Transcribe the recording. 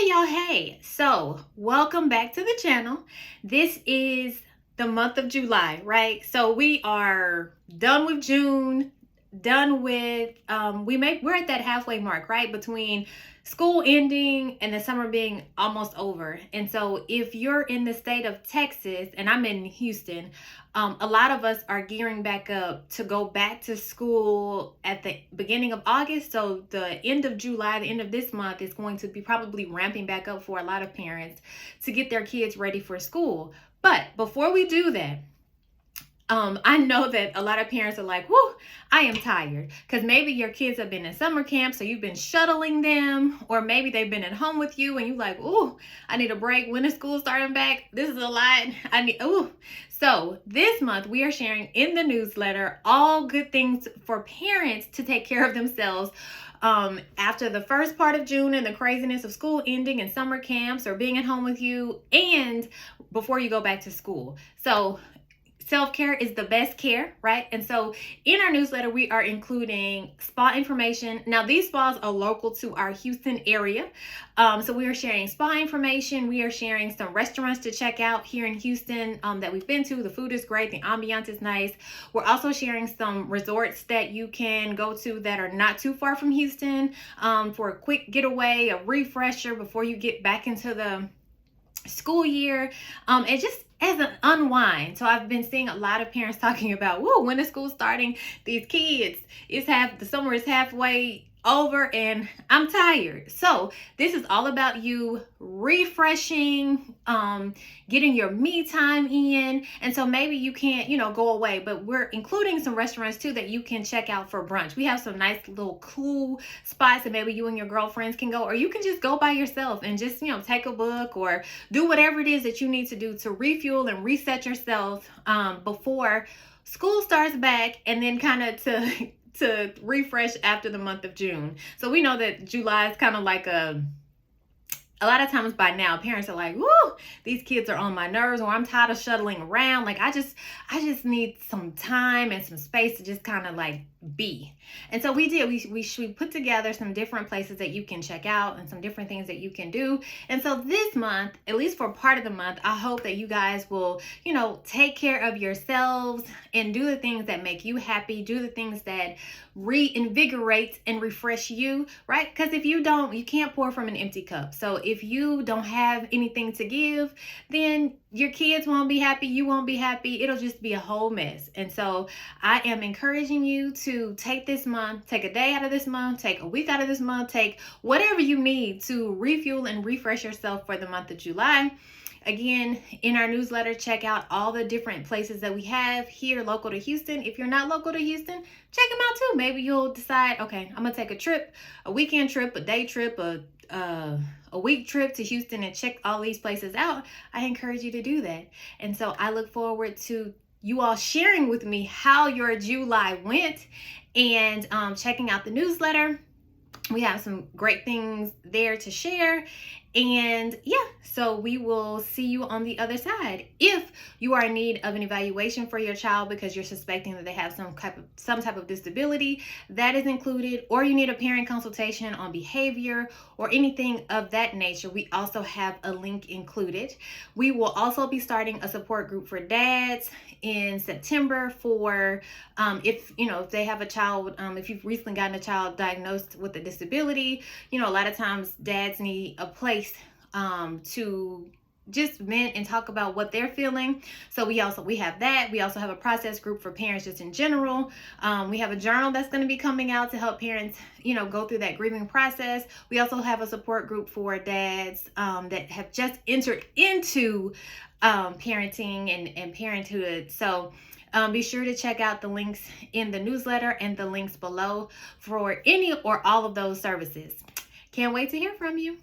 Hey, so welcome back to the channel. This is the month of July, right? So we are done with June, done with we're at that halfway mark, right? Between school ending and the summer being almost over. And so if you're in the state of Texas, and I'm in Houston, a lot of us are gearing back up to go back to school at the beginning of August. So the end of July, the end of this month, is going to be probably ramping back up for a lot of parents to get their kids ready for school. But before we do that, I know that a lot of parents are like, whoo, I am tired. Because maybe your kids have been in summer camp, so you've been shuttling them, or maybe they've been at home with you and you're like, ooh, I need a break. When is school starting back? This is a lot. So this month we are sharing in the newsletter all good things for parents to take care of themselves after the first part of June and the craziness of school ending and summer camps or being at home with you, and before you go back to school. So self-care is the best care, right? And so in our newsletter, we are including spa information. Now, these spas are local to our Houston area. So we are sharing spa information. We are sharing some restaurants to check out here in Houston that we've been to. The food is great. The ambiance is nice. We're also sharing some resorts that you can go to that are not too far from Houston for a quick getaway, a refresher before you get back into the school year, and just as an unwind. So I've been seeing a lot of parents talking about, whoa, when is school starting? These kids, the summer is halfway over and I'm tired. So this is all about you refreshing, getting your me time in. And so maybe you can't, go away, but we're including some restaurants too that you can check out for brunch. We have some nice little cool spots that maybe you and your girlfriends can go, or you can just go by yourself and just, take a book or do whatever it is that you need to do to refuel and reset yourself before school starts back, and then kind of to refresh after the month of June. So we know that July is kind of like a lot of times by now, parents are like, whoo, these kids are on my nerves, or I'm tired of shuttling around. Like, I just need some time and some space to just kind of like be. And so we did, we put together some different places that you can check out and some different things that you can do. And so this month, at least for part of the month, I hope that you guys will, take care of yourselves and do the things that make you happy, do the things that reinvigorate and refresh you, right? Because if you don't, you can't pour from an empty cup. So if you don't have anything to give, then your kids won't be happy, you won't be happy, it'll just be a whole mess. And so I am encouraging you to take this month, take a day out of this month, take a week out of this month, take whatever you need to refuel and refresh yourself for the month of July. Again, in our newsletter, check out all the different places that we have here local to Houston. If you're not local to Houston, check them out too. Maybe you'll decide, okay, I'm gonna take a trip, a weekend trip, a day trip, a week trip to Houston and check all these places out. I encourage you to do that. And so I look forward to you all sharing with me how your July went and checking out the newsletter. We have some great things there to share. And yeah, so we will see you on the other side. If you are in need of an evaluation for your child because you're suspecting that they have some type of disability, that is included, or you need a parent consultation on behavior or anything of that nature, we also have a link included. We will also be starting a support group for dads in September for if they have a child, if you've recently gotten a child diagnosed with a disability, a lot of times dads need a place to just vent and talk about what they're feeling. So we have that. We also have a process group for parents just in general. We have a journal that's going to be coming out to help parents, go through that grieving process. We also have a support group for dads that have just entered into parenting and parenthood. So be sure to check out the links in the newsletter and the links below for any or all of those services. Can't wait to hear from you.